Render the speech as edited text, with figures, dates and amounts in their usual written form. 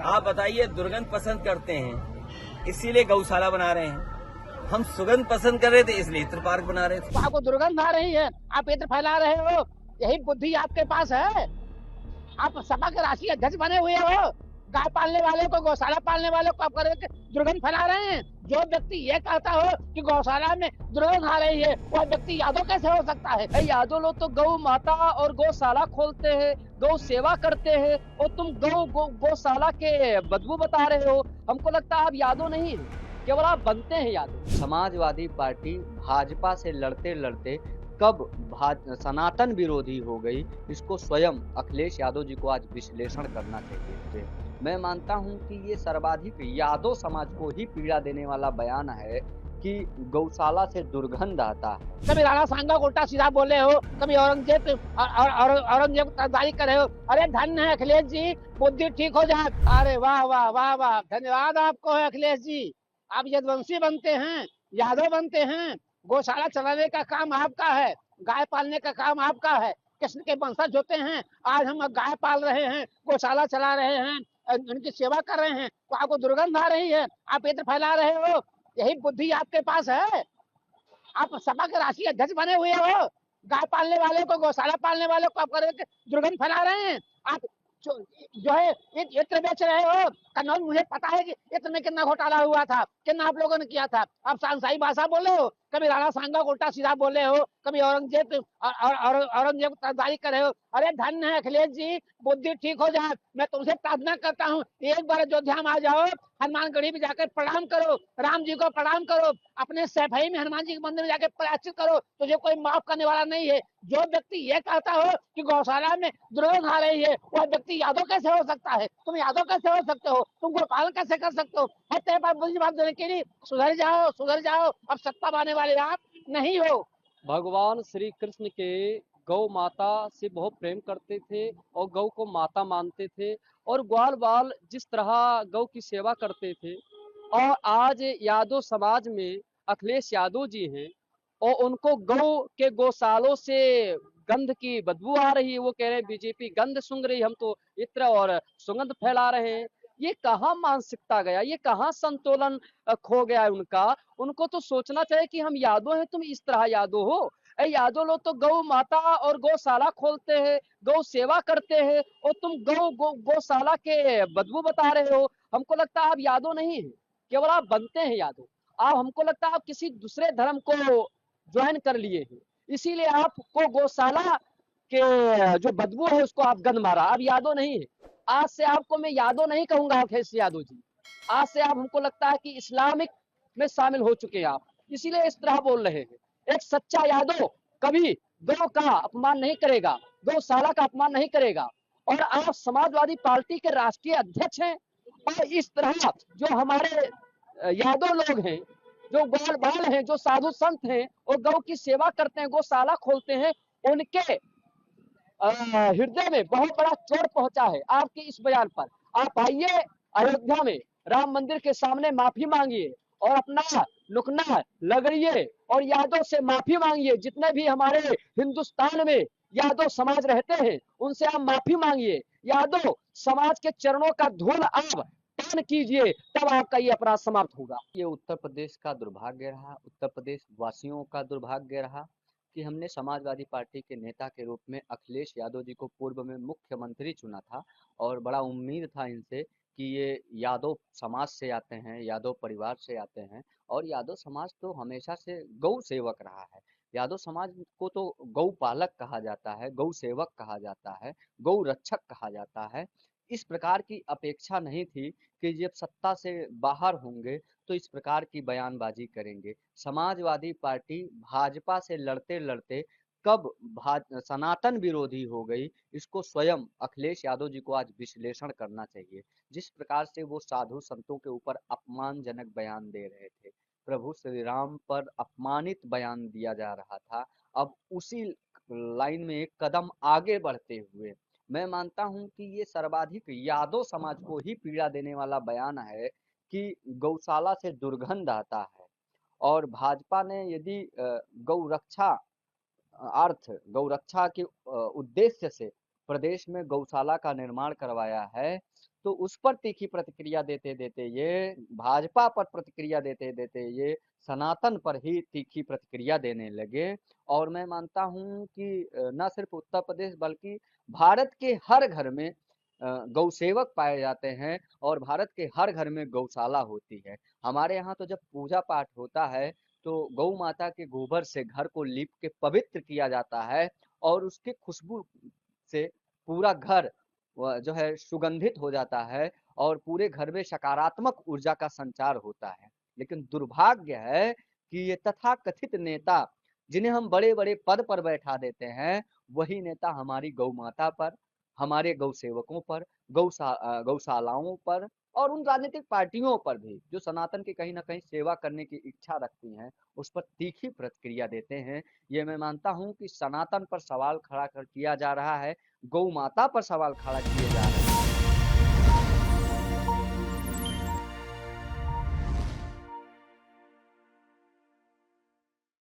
आप बताइए, दुर्गंध पसंद करते हैं इसीलिए गौशाला बना रहे हैं। हम सुगंध पसंद कर रहे थे इसलिए इत्र पार्क बना रहे थे। तो आपको दुर्गंध आ रही है, आप इत्र फैला रहे हो, यही बुद्धि आपके पास है। आप सभा के राष्ट्रीय अध्यक्ष बने हुए हो, गाय पालने वाले को, गौशाला पालने वाले को आप दुर्गंध फैला रहे हैं। जो व्यक्ति ये कहता हो कि गौशाला में दुर्गंध आ रही है, वह व्यक्ति यादव कैसे हो सकता है? यादव लोग तो गौ माता और गौशाला खोलते हैं, गौ सेवा करते हैं, और तुम गौशाला के बदबू बता रहे हो। हमको लगता है आप यादव नहीं है, केवल आप बनते हैं यादव। समाजवादी पार्टी भाजपा से लड़ते लड़ते कब सनातन विरोधी हो गई, इसको स्वयं अखिलेश यादव जी को आज विश्लेषण करना चाहिए। मैं मानता हूं कि ये सर्वाधिक यादव समाज को ही पीड़ा देने वाला बयान है कि गौशाला से दुर्गंध आता है। कभी राणा सांगा को उल्टा सीधा बोले हो, कभी औरंगजेब तरफदारी करे हो। अरे धन्य है अखिलेश जी, बुद्धि ठीक हो जाए। अरे वाह वाह वाह वाह, धन्यवाद आपको है अखिलेश जी। आप यदुवंशी बनते हैं, यादव बनते हैं। गौशाला चलाने का काम आपका है, गाय पालने का काम आपका है। कृष्ण के वंशज होते हैं, आज हम गाय पाल रहे हैं, गौशाला चला रहे हैं, उनकी सेवा कर रहे हैं, तो आपको दुर्गंध आ रही है, आप इत्र फैला रहे हो, यही बुद्धि आपके पास है। आप सभा के राष्ट्रीय अध्यक्ष बने हुए हो, गाय पालने वाले को, गौशाला पालने वाले को आप दुर्गंध फैला रहे हैं। आप जो है इत्र बेच रहे हो। कन्नौज, मुझे पता है कि इत्र में कितना घोटाला हुआ था, कितना आप लोगों ने किया था। आप सांसाई भाषा बोले हो, कभी राणा सांगा को उल्टा सीधा बोले हो, कभी औरंगजेब तरफदारी करे हो। अरे धन्य है अखिलेश जी, बुद्धि ठीक हो जाए। मैं तुमसे प्रार्थना करता हूँ, एक बार अयोध्या में आ जाओ, हनुमानगढ़ी में जाकर प्रणाम करो, राम जी को प्रणाम करो, अपने सैफई में हनुमान जी के मंदिर में जाकर प्रायश्चित करो, तुझे कोई माफ करने वाला नहीं है। जो व्यक्ति ये कहता हो कि गौशाला में दुर्गंध आ रही है, वह व्यक्ति यादव कैसे हो सकता है? तुम यादव कैसे हो सकते हो? तुम गोपालन कैसे कर सकते हो? है तेरे पास बुरी बात देने के लिए? सुधर जाओ, सुधर जाओ। अब सत्ता पाने वाले आप नहीं हो। भगवान श्री कृष्ण के गौ माता से बहुत प्रेम करते थे और गौ को माता मानते थे, और ग्वाल बाल जिस तरह गौ की सेवा करते थे। और आज यादव समाज में अखिलेश यादव जी हैं, और उनको गौ के गौशालों से गंध की बदबू आ रही है। वो कह रहे हैं बीजेपी गंध सूंघ रही, हम तो इत्र और सुगंध फैला रहे हैं। ये कहाँ मानसिकता गया, ये कहाँ संतुलन खो गया है उनका। उनको तो सोचना चाहिए कि हम यादव हैं, तुम इस तरह यादव हो। यादव लोग तो गौ माता और गौशाला खोलते हैं, गौ सेवा करते हैं, और तुम गौशाला के बदबू बता रहे हो। हमको लगता है आप यादव नहीं है, केवल आप बनते हैं यादव। आप, हमको लगता है आप किसी दूसरे धर्म को ज्वाइन कर लिए हैं, इसीलिए आपको गौशाला के जो बदबू है उसको आप गंध मारा। आप यादव नहीं है। आज से आपको मैं यादव नहीं कहूंगा अखिलेश यादव जी। आज से आप, हमको लगता है कि इस्लामिक में शामिल हो चुके हैं आप, इसीलिए इस तरह बोल रहे हैं। एक सच्चा यादव कभी गौ का अपमान नहीं करेगा, गौशाला का अपमान नहीं करेगा। और आप समाजवादी पार्टी के राष्ट्रीय अध्यक्ष हैं, और इस तरह जो हमारे यादव लोग हैं, जो ग्वाल बाल हैं, जो साधु संत हैं और गौ की सेवा करते हैं, गौशाला खोलते हैं, उनके हृदय में बहुत बड़ा चोट पहुंचा है आपके इस बयान पर। आप आइए अयोध्या में राम मंदिर के सामने माफी मांगिए, और अपना लुकना लगड़िए, और यादव से माफी मांगिए। जितने भी हमारे हिंदुस्तान में यादव समाज रहते हैं, उनसे आप माफी मांगिए। यादव समाज के चरणों का धूल आप पान कीजिए, तब आपका ये अपराध समाप्त होगा। ये उत्तर प्रदेश का दुर्भाग्य रहा, उत्तर प्रदेश वासियों का दुर्भाग्य रहा कि हमने समाजवादी पार्टी के नेता के रूप में अखिलेश यादव जी को पूर्व में मुख्यमंत्री चुना था, और बड़ा उम्मीद था इनसे कि ये यादव समाज से आते हैं, यादव परिवार से आते हैं। और यादव समाज तो हमेशा से गौ सेवक रहा है। यादव समाज को तो गौ पालक कहा जाता है, गौ सेवक कहा जाता है, गौ रक्षक कहा जाता है। इस प्रकार की अपेक्षा नहीं थी कि जब सत्ता से बाहर होंगे तो इस प्रकार की बयानबाजी करेंगे। समाजवादी पार्टी भाजपा से लड़ते लड़ते कब सनातन विरोधी हो गई, इसको स्वयं अखिलेश यादव जी को आज विश्लेषण करना चाहिए। जिस प्रकार से वो साधु संतों के ऊपर अपमानजनक बयान दे रहे थे, प्रभु श्री राम पर अपमानित बयान दिया जा रहा था, अब उसी लाइन में एक कदम आगे बढ़ते हुए मैं मानता हूं कि ये सर्वाधिक यादव समाज को ही पीड़ा देने वाला बयान है कि गौशाला से दुर्गंध आता है। और भाजपा ने यदि गौ रक्षा के उद्देश्य से प्रदेश में गौशाला का निर्माण करवाया है, तो उस पर तीखी प्रतिक्रिया देते देते ये भाजपा पर प्रतिक्रिया देते देते ये सनातन पर ही तीखी प्रतिक्रिया देने लगे। और मैं मानता हूँ कि न सिर्फ उत्तर प्रदेश बल्कि भारत के हर घर में गौ सेवक पाए जाते हैं और भारत के हर घर में गौशाला होती है। हमारे यहाँ तो जब पूजा पाठ होता है तो गौ माता के गोबर से घर को लीप के पवित्र किया जाता है और उसकी खुशबू से पूरा घर जो है सुगंधित हो जाता है और पूरे घर में सकारात्मक ऊर्जा का संचार होता है। लेकिन दुर्भाग्य है कि ये तथाकथित नेता जिन्हें हम बड़े बड़े पद पर बैठा देते हैं, वही नेता हमारी गौ माता पर, हमारे गौ सेवकों पर, गौशालाओं पर और उन राजनीतिक पार्टियों पर भी जो सनातन की कहीं ना कहीं सेवा करने की इच्छा रखती हैं, उस पर तीखी प्रतिक्रिया देते हैं। ये मैं मानता हूं कि सनातन पर सवाल खड़ा कर किया जा रहा है, गौ माता पर सवाल खड़ा किए जा रहे हैं।